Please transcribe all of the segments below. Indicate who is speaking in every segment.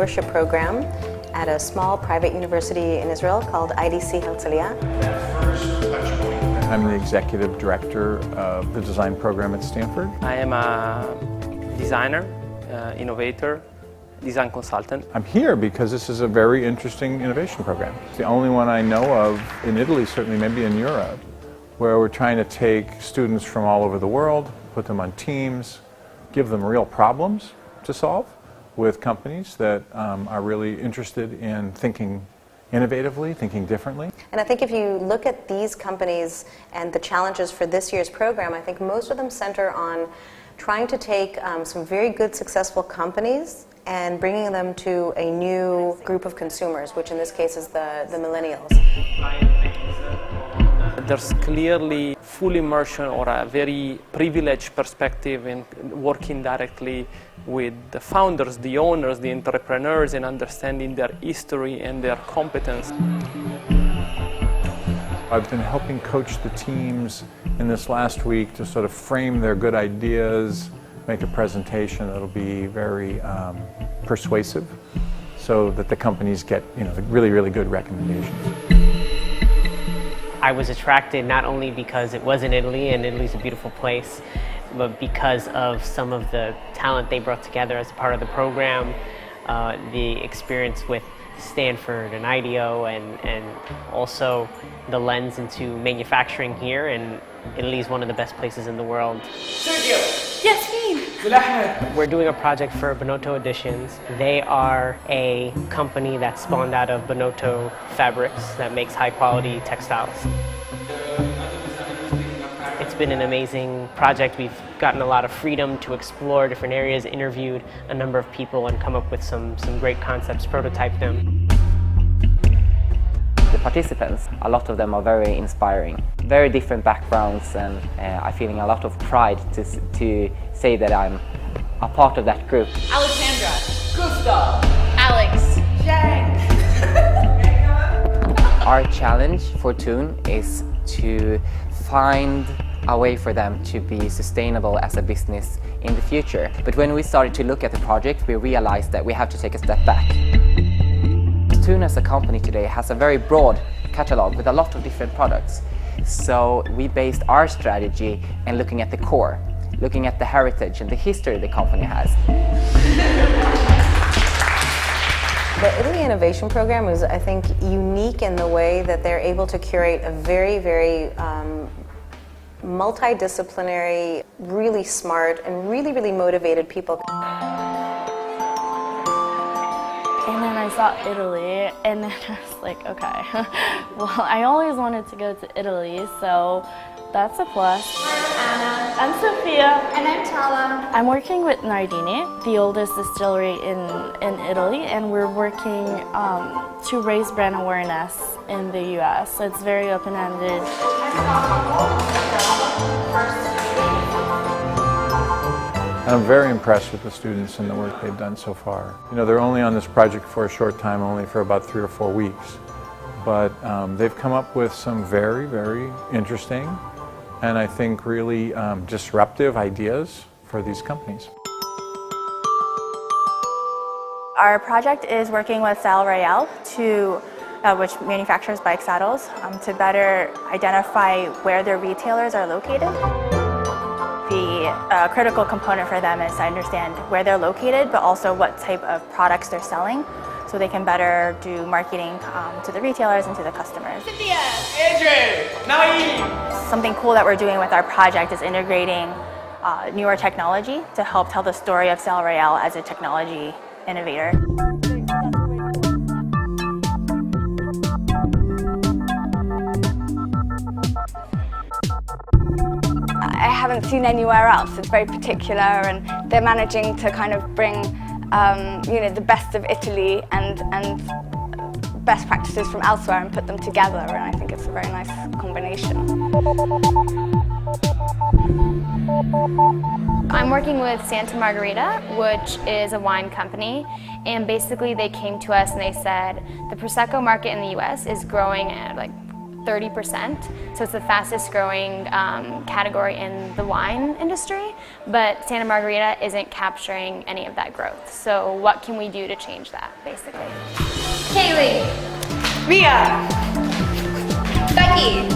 Speaker 1: entrepreneurship program at a small private university in Israel called IDC Herzliya.
Speaker 2: I'm the executive director of the design program at Stanford.
Speaker 3: I am a designer, innovator, design consultant.
Speaker 2: I'm here because this is a very interesting innovation program. It's the only one I know of in Italy, certainly maybe in Europe, where we're trying to take students from all over the world, put them on teams, give them real problems to solve with companies that are really interested in thinking innovatively, thinking differently.
Speaker 1: And I think if you look at these companies and the challenges for this year's program, I think most of them center on trying to take some very good, successful companies and bringing them to a new group of consumers, which in this case is the millennials.
Speaker 3: There's clearly full immersion or a very privileged perspective in working directly with the founders, the owners, the entrepreneurs, and understanding their history and their competence.
Speaker 2: I've been helping coach the teams in this last week to sort of frame their good ideas, make a presentation that'll be very persuasive so that the companies get really, really good recommendations.
Speaker 4: I was attracted not only because it was in Italy, and Italy's a beautiful place, but because of some of the talent they brought together as a part of the program, the experience with Stanford and IDEO, and also the lens into manufacturing here, and Italy is one of the best places in the world. We're doing a project for Bonotto Editions. They are a company that spawned out of Bonotto Fabrics that makes high quality textiles. It's been an amazing project. We've gotten a lot of freedom to explore different areas, interviewed a number of people, and come up with some great concepts, prototype them.
Speaker 5: The participants, a lot of them are very inspiring. Very different backgrounds, and I'm feeling a lot of pride to say that I'm a part of that group.
Speaker 6: Alexandra, Gustav, Alex, Jang.
Speaker 5: Our challenge for Toon is to find a way for them to be sustainable as a business in the future. But when we started to look at the project, we realized that we have to take a step back. Toon as a company today has a very broad catalog with a lot of different products. So we based our strategy in looking at the core, looking at the heritage and the history the company has.
Speaker 1: The Italy Innovation Program is, I think, unique in the way that they're able to curate a very, very multidisciplinary, really smart, and really, really motivated people.
Speaker 7: And then I saw Italy, and then I was like, okay, well, I always wanted to go to Italy, so that's a plus.
Speaker 6: I'm Anna.
Speaker 7: I'm Sophia.
Speaker 6: And I'm Tala.
Speaker 7: I'm working with Nardini, the oldest distillery in Italy, and we're working to raise brand awareness in the US. So it's very open-ended.
Speaker 2: And I'm very impressed with the students and the work they've done so far. They're only on this project for a short time, only for about 3 or 4 weeks. But they've come up with some very, very interesting and I think really disruptive ideas for these companies.
Speaker 8: Our project is working with Sal Royale, which manufactures bike saddles, to better identify where their retailers are located. The critical component for them is to understand where they're located, but also what type of products they're selling, so they can better do marketing to the retailers and to the customers.
Speaker 6: Cynthia, Adrian, Naeem.
Speaker 8: Something cool that we're doing with our project is integrating newer technology to help tell the story of Sal Royale as a technology innovator.
Speaker 9: I haven't seen anywhere else. It's very particular, and they're managing to kind of bring the best of Italy and best practices from elsewhere and put them together, and I think it's a very nice combination.
Speaker 10: I'm working with Santa Margherita, which is a wine company, and basically they came to us and they said the Prosecco market in the US is growing at like 30%. So it's the fastest growing category in the wine industry, but Santa Margherita isn't capturing any of that growth. So what can we do to change that, basically?
Speaker 6: Kaylee. Mia. Becky.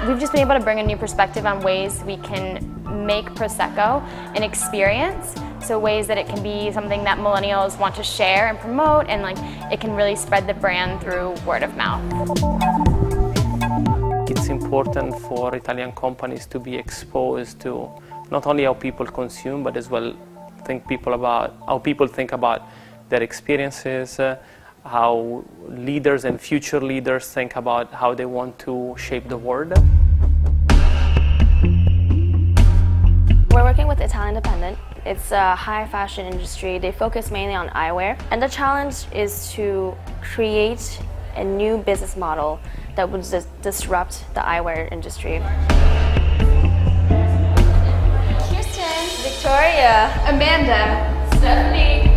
Speaker 10: We've just been able to bring a new perspective on ways we can make Prosecco an experience. So ways that it can be something that millennials want to share and promote, and like it can really spread the brand through word of mouth.
Speaker 3: It's important for Italian companies to be exposed to not only how people consume, but as well how people think about their experiences, how leaders and future leaders think about how they want to shape the world.
Speaker 7: We're working with Italia Independent. It's a high fashion industry. They focus mainly on eyewear. And the challenge is to create a new business model that would disrupt the eyewear industry.
Speaker 10: Kirsten,
Speaker 6: Victoria. Amanda. Stephanie.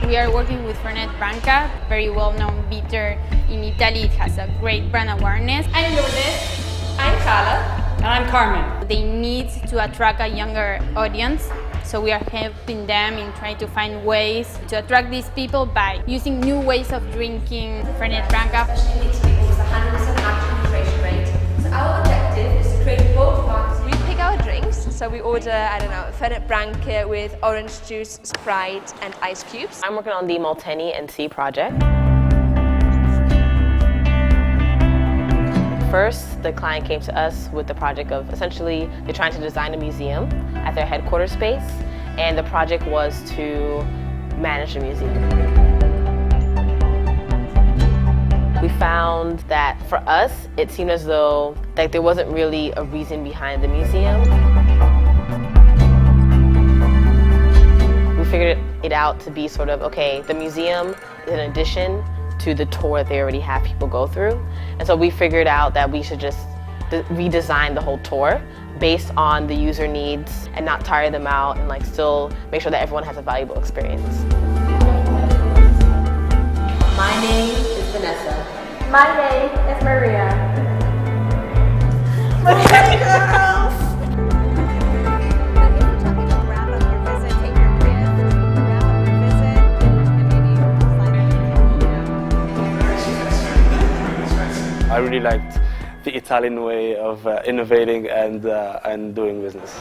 Speaker 11: We are working with Fernet Branca, very well-known bitter in Italy. It has a great brand awareness.
Speaker 6: I'm Lourdes. I'm Carla.
Speaker 11: And I'm Carmen. They need to attract a younger audience, so we are helping them in trying to find ways to attract these people by using new ways of drinking Fernet Branca.
Speaker 6: Especially in Italy, with 100% alcohol penetration rate. So our objective is to create both markets. We pick our drinks, so we order, Fernet Branca with orange juice, Sprite, and ice cubes.
Speaker 12: I'm working on the Molteni NC project. First, the client came to us with the project of essentially they're trying to design a museum at their headquarters space, and the project was to manage the museum. We found that for us, it seemed as though there wasn't really a reason behind the museum. We figured it out to be sort of, okay, the museum is an addition to the tour that they already have people go through. And so we figured out that we should just redesign the whole tour based on the user needs and not tire them out, and still make sure that everyone has a valuable experience.
Speaker 6: My name is Vanessa.
Speaker 9: My name is Maria.
Speaker 6: Okay, girls!
Speaker 13: I really liked the Italian way of innovating and doing business.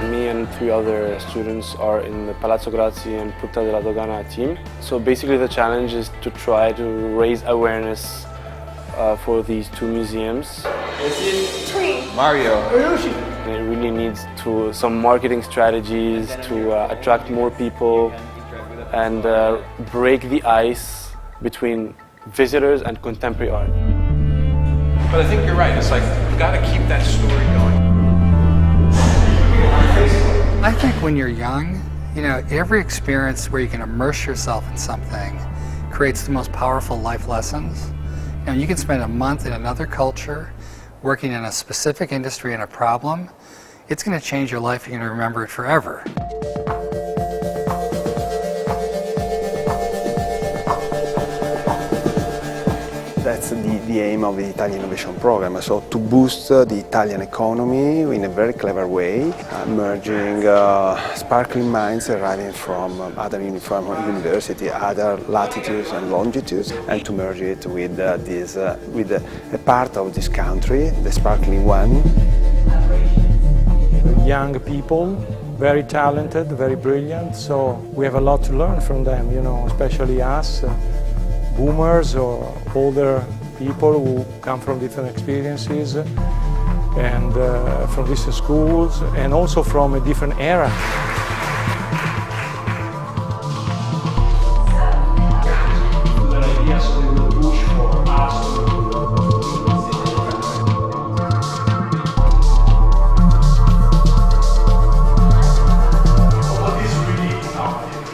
Speaker 13: Me and 3 other students are in the Palazzo Grassi and Punta della Dogana team. So basically the challenge is to try to raise awareness for these 2 museums.
Speaker 2: Mario.
Speaker 13: And it really needs some marketing strategies to attract more people and break the ice between visitors and contemporary art.
Speaker 2: But I think you're right. It's we've got to keep that story going.
Speaker 14: I think when you're young, every experience where you can immerse yourself in something creates the most powerful life lessons. You can spend a month in another culture, working in a specific industry and a problem. It's going to change your life. You're going to remember it forever.
Speaker 15: That's the aim of the Italia Innovation Program, so to boost the Italian economy in a very clever way, merging sparkling minds arriving from other universities, other latitudes and longitudes, and to merge it with a part of this country, the sparkling one.
Speaker 16: Young people, very talented, very brilliant, so we have a lot to learn from them, especially us. Boomers or older people who come from different experiences and from different schools and also from a different era.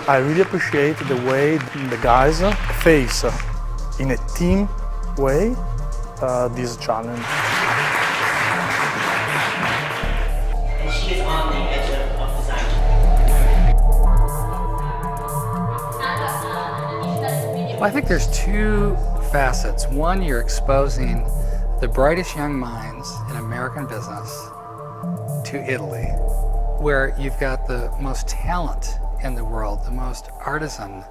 Speaker 16: I really appreciate the way the guys face in a team way this challenge.
Speaker 6: She is on
Speaker 14: Well, I think there's two facets. One, you're exposing the brightest young minds in American business to Italy, where you've got the most talent in the world, the most artisan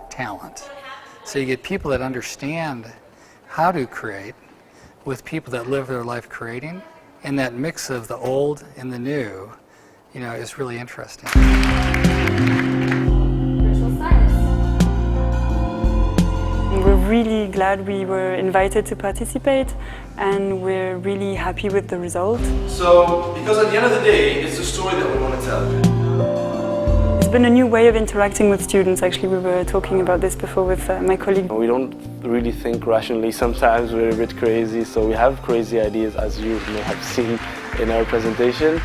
Speaker 14: talent. So you get people that understand how to create with people that live their life creating, and that mix of the old and the new, you know, is really interesting.
Speaker 17: We're really glad we were invited to participate, and we're really happy with the result.
Speaker 18: So, because at the end of the day, it's the story that we want to tell.
Speaker 17: It's been a new way of interacting with students. Actually, we were talking about this before with my colleague.
Speaker 13: We don't really think rationally. Sometimes we're a bit crazy, so we have crazy ideas, as you may have seen in our presentation.